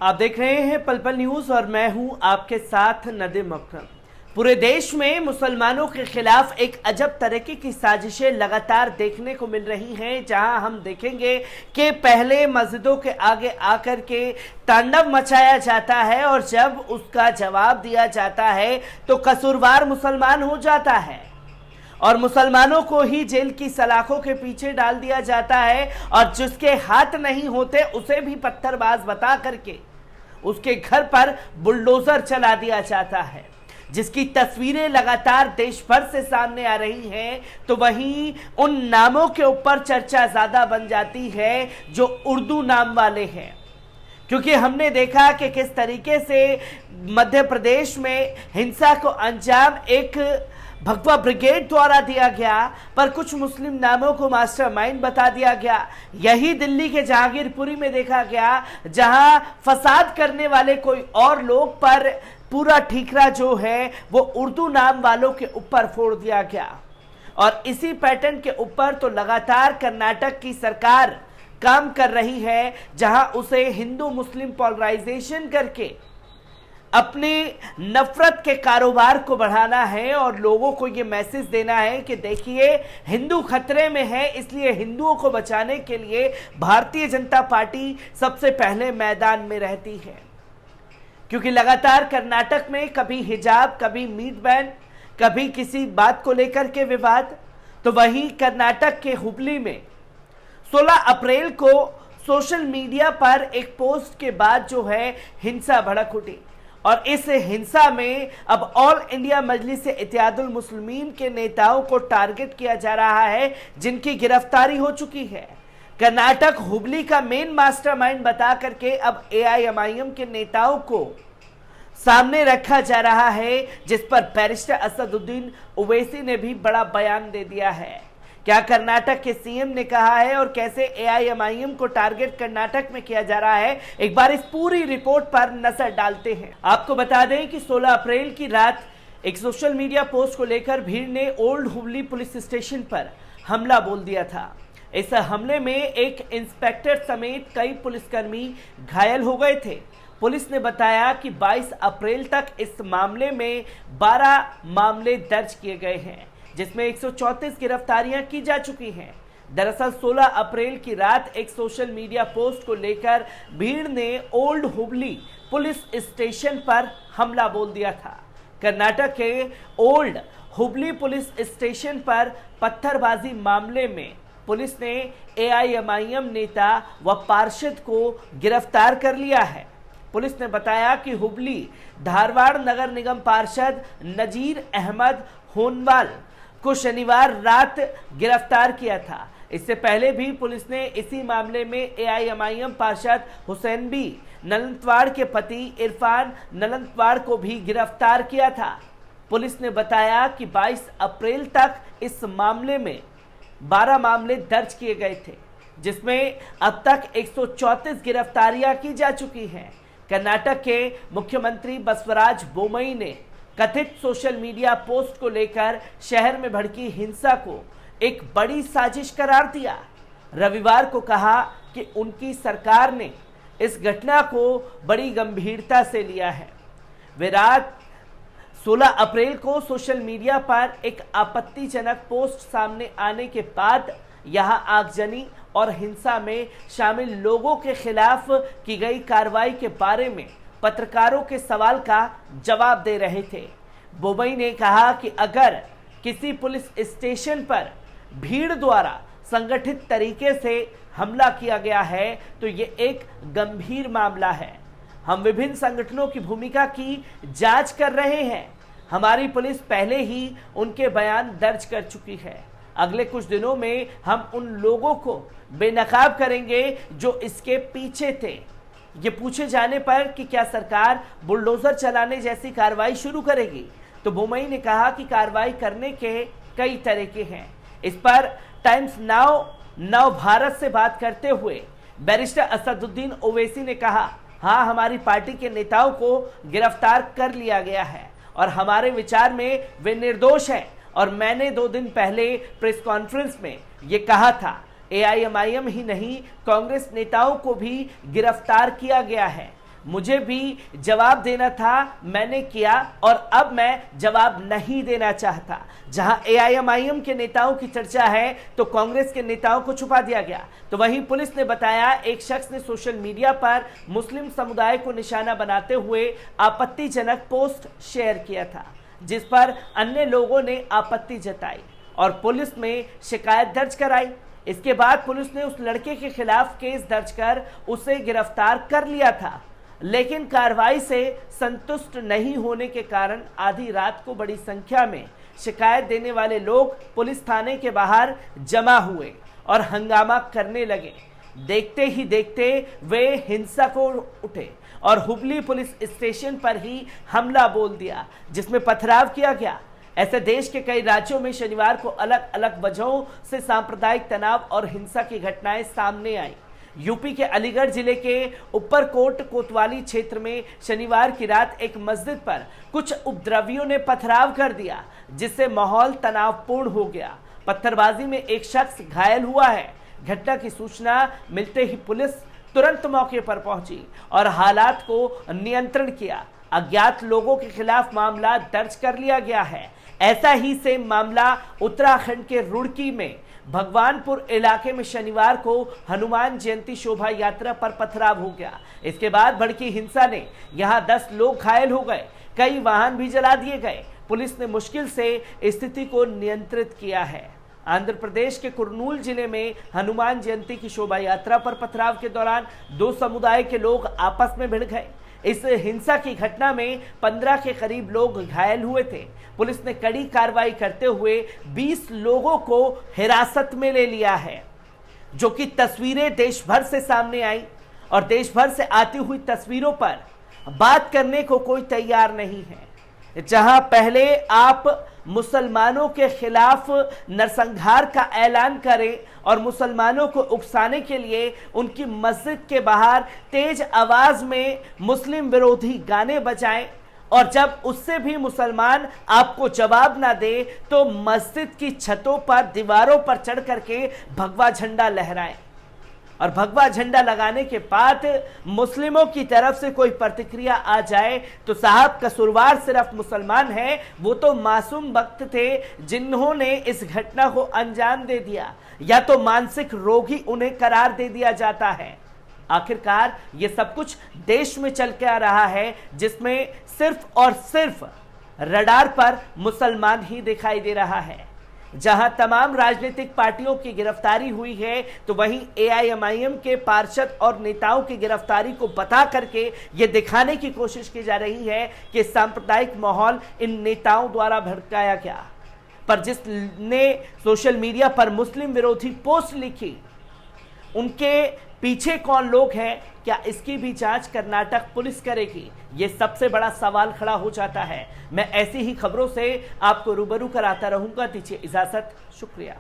आप देख रहे हैं पल पल न्यूज और मैं हूं आपके साथ नदीम अकरम। पूरे देश में मुसलमानों के खिलाफ एक अजब तरीके की साजिशें लगातार देखने को मिल रही हैं, जहां हम देखेंगे कि पहले मस्जिदों के आगे आकर के तांडव मचाया जाता है और जब उसका जवाब दिया जाता है तो कसूरवार मुसलमान हो जाता है और मुसलमानों को ही जेल की सलाखों के पीछे डाल दिया जाता है और जिसके हाथ नहीं होते उसे भी पत्थरबाज बता करके उसके घर पर बुलडोजर चला दिया जाता है, जिसकी तस्वीरें लगातार देश भर से सामने आ रही हैं। तो वहीं उन नामों के ऊपर चर्चा ज्यादा बन जाती है जो उर्दू नाम वाले हैं, क्योंकि हमने देखा कि किस तरीके से मध्य प्रदेश में हिंसा को अंजाम एक भगवा ब्रिगेड द्वारा दिया गया, पर कुछ मुस्लिम नामों को मास्टरमाइंड बता दिया गया। यही दिल्ली के जहांगीरपुरी में देखा गया, जहां फसाद करने वाले कोई और लोग पर पूरा ठीकरा जो है वो उर्दू नाम वालों के ऊपर फोड़ दिया गया। और इसी पैटर्न के ऊपर तो लगातार कर्नाटक की सरकार काम कर रही है, जहां उसे हिंदू मुस्लिम पोलराइजेशन करके अपने नफरत के कारोबार को बढ़ाना है और लोगों को ये मैसेज देना है कि देखिए हिंदू खतरे में है, इसलिए हिंदुओं को बचाने के लिए भारतीय जनता पार्टी सबसे पहले मैदान में रहती है। क्योंकि लगातार कर्नाटक में कभी हिजाब, कभी मीट बैन, कभी किसी बात को लेकर के विवाद, तो वहीं कर्नाटक के हुबली में 16 अप्रैल को सोशल मीडिया पर एक पोस्ट के बाद जो है हिंसा भड़क उठी और इस हिंसा में अब ऑल इंडिया मजलिस इत्तेहादुल मुस्लिमीन के नेताओं को टारगेट किया जा रहा है, जिनकी गिरफ्तारी हो चुकी है। कर्नाटक हुबली का मेन मास्टरमाइंड बता करके अब एआईएमआईएम के नेताओं को सामने रखा जा रहा है, जिस पर बैरिस्टर असदुद्दीन ओवैसी ने भी बड़ा बयान दे दिया है। क्या कर्नाटक के सीएम ने कहा है और कैसे एआईएमआईएम को टारगेट कर्नाटक में किया जा रहा है, एक बार इस पूरी रिपोर्ट पर नजर डालते हैं। आपको बता दें कि 16 अप्रैल की रात एक सोशल मीडिया पोस्ट को लेकर भीड़ ने ओल्ड हुबली पुलिस स्टेशन पर हमला बोल दिया था। इस हमले में एक इंस्पेक्टर समेत कई पुलिसकर्मी घायल हो गए थे। पुलिस ने बताया कि 22 अप्रैल तक इस मामले में 12 मामले दर्ज किए गए हैं, जिसमें 134 गिरफ्तारियां की जा चुकी हैं। दरअसल 16 अप्रैल की रात एक सोशल मीडिया पोस्ट को लेकर भीड़ ने ओल्ड हुबली पुलिस स्टेशन पर हमला बोल दिया था। कर्नाटक के ओल्ड हुबली पुलिस स्टेशन पर पत्थरबाजी मामले में पुलिस ने एआईएमआईएम नेता व पार्षद को गिरफ्तार कर लिया है। पुलिस ने बताया कि हुबली धारवाड़ नगर निगम पार्षद नजीर अहमद होनवाल को शनिवार रात गिरफ्तार किया था। इससे पहले भी पुलिस ने इसी मामले में एआईएमआईएम पार्षद हुसैन बी नलंतवाड़ के पति इरफान नलंतवाड़ को भी गिरफ्तार किया था। पुलिस ने बताया कि 22 अप्रैल तक इस मामले में 12 मामले दर्ज किए गए थे, जिसमें अब तक 134 गिरफ्तारियां की जा चुकी हैं। कर्नाटक के मुख्यमंत्री बसवराज बोमई ने कथित सोशल मीडिया पोस्ट को लेकर शहर में भड़की हिंसा को एक बड़ी साजिश करार दिया। रविवार को कहा कि उनकी सरकार ने इस घटना को बड़ी गंभीरता से लिया है। वे रात 16 अप्रैल को सोशल मीडिया पर एक आपत्तिजनक पोस्ट सामने आने के बाद यहां आगजनी और हिंसा में शामिल लोगों के खिलाफ की गई कार्रवाई के बारे में पत्रकारों के सवाल का जवाब दे रहे थे। बोमई ने कहा कि अगर किसी पुलिस स्टेशन पर भीड़ द्वारा संगठित तरीके से हमला किया गया है तो ये एक गंभीर मामला है। हम विभिन्न संगठनों की भूमिका की जांच कर रहे हैं। हमारी पुलिस पहले ही उनके बयान दर्ज कर चुकी है। अगले कुछ दिनों में हम उन लोगों को बेनकाब करेंगे जो इसके पीछे थे। ये पूछे जाने पर कि क्या सरकार बुलडोजर चलाने जैसी कार्रवाई शुरू करेगी, तो बोमई ने कहा कि कार्रवाई करने के कई तरीके हैं। इस पर टाइम्स नाउ नव भारत से बात करते हुए बैरिस्टर असदुद्दीन ओवैसी ने कहा, हाँ, हमारी पार्टी के नेताओं को गिरफ्तार कर लिया गया है और हमारे विचार में वे निर्दोष हैं और मैंने 2 दिन पहले प्रेस कॉन्फ्रेंस में ये कहा था। एआईएमआईएम ही नहीं, कांग्रेस नेताओं को भी गिरफ्तार किया गया है। मुझे भी जवाब देना था, मैंने किया और अब मैं जवाब नहीं देना चाहता। जहां एआईएमआईएम के नेताओं की चर्चा है तो कांग्रेस के नेताओं को छुपा दिया गया। तो वहीं पुलिस ने बताया एक शख्स ने सोशल मीडिया पर मुस्लिम समुदाय को निशाना बनाते हुए आपत्तिजनक पोस्ट शेयर किया था, जिस पर अन्य लोगों ने आपत्ति जताई और पुलिस में शिकायत दर्ज कराई। इसके बाद पुलिस ने उस लड़के के खिलाफ केस दर्ज कर उसे गिरफ्तार कर लिया था, लेकिन कार्रवाई से संतुष्ट नहीं होने के कारण आधी रात को बड़ी संख्या में शिकायत देने वाले लोग पुलिस थाने के बाहर जमा हुए और हंगामा करने लगे। देखते ही देखते वे हिंसा को उठे और हुबली पुलिस स्टेशन पर ही हमला बोल दिया, जिसमें पथराव किया गया। ऐसे देश के कई राज्यों में शनिवार को अलग अलग वजहों से सांप्रदायिक तनाव और हिंसा की घटनाएं सामने आई। यूपी के अलीगढ़ जिले के ऊपरकोट कोतवाली क्षेत्र में शनिवार की रात एक मस्जिद पर कुछ उपद्रवियों ने पथराव कर दिया, जिससे माहौल तनावपूर्ण हो गया। पत्थरबाजी में एक शख्स घायल हुआ है। घटना की सूचना मिलते ही पुलिस तुरंत मौके पर पहुंची और हालात को नियंत्रण किया। अज्ञात लोगों के खिलाफ मामला दर्ज कर लिया गया है। ऐसा ही सेम मामला उत्तराखंड के रुड़की में भगवानपुर इलाके में शनिवार को हनुमान जयंती शोभा यात्रा पर पथराव हो गया। इसके बाद भड़की हिंसा ने यहां 10 लोग घायल हो गए, कई वाहन भी जला दिए गए। पुलिस ने मुश्किल से स्थिति को नियंत्रित किया है। आंध्र प्रदेश के कुर्नूल जिले में हनुमान जयंती की शोभा यात्रा पर पथराव के दौरान 2 समुदाय के लोग आपस में भिड़ गए। इस हिंसा की घटना में 15 के करीब लोग घायल हुए थे। पुलिस ने कड़ी कार्रवाई करते हुए 20 लोगों को हिरासत में ले लिया है, जो कि तस्वीरें देश भर से सामने आई और देश भर से आती हुई तस्वीरों पर बात करने को कोई तैयार नहीं है। जहां पहले आप मुसलमानों के खिलाफ नरसंहार का ऐलान करें और मुसलमानों को उकसाने के लिए उनकी मस्जिद के बाहर तेज आवाज में मुस्लिम विरोधी गाने बजाएं, और जब उससे भी मुसलमान आपको जवाब ना दे तो मस्जिद की छतों पर, दीवारों पर चढ़ करके भगवा झंडा लहराएं और भगवा झंडा लगाने के बाद मुस्लिमों की तरफ से कोई प्रतिक्रिया आ जाए तो साहब कसूरवार सिर्फ मुसलमान है, वो तो मासूम वक्त थे जिन्होंने इस घटना को अंजाम दे दिया, या तो मानसिक रोगी उन्हें करार दे दिया जाता है। आखिरकार ये सब कुछ देश में चल के आ रहा है, जिसमें सिर्फ और सिर्फ रडार पर मुसलमान ही दिखाई दे रहा है। जहां तमाम राजनीतिक पार्टियों की गिरफ्तारी हुई है, तो वहीं एआईएमआईएम के पार्षद और नेताओं की गिरफ्तारी को बता करके ये दिखाने की कोशिश की जा रही है कि सांप्रदायिक माहौल इन नेताओं द्वारा भड़काया गया। पर जिसने सोशल मीडिया पर मुस्लिम विरोधी पोस्ट लिखी, उनके पीछे कौन लोग हैं, क्या इसकी भी जांच कर्नाटक पुलिस करेगी? ये सबसे बड़ा सवाल खड़ा हो जाता है। मैं ऐसी ही खबरों से आपको रूबरू कराता रहूंगा। दीजिए इजाजत, शुक्रिया।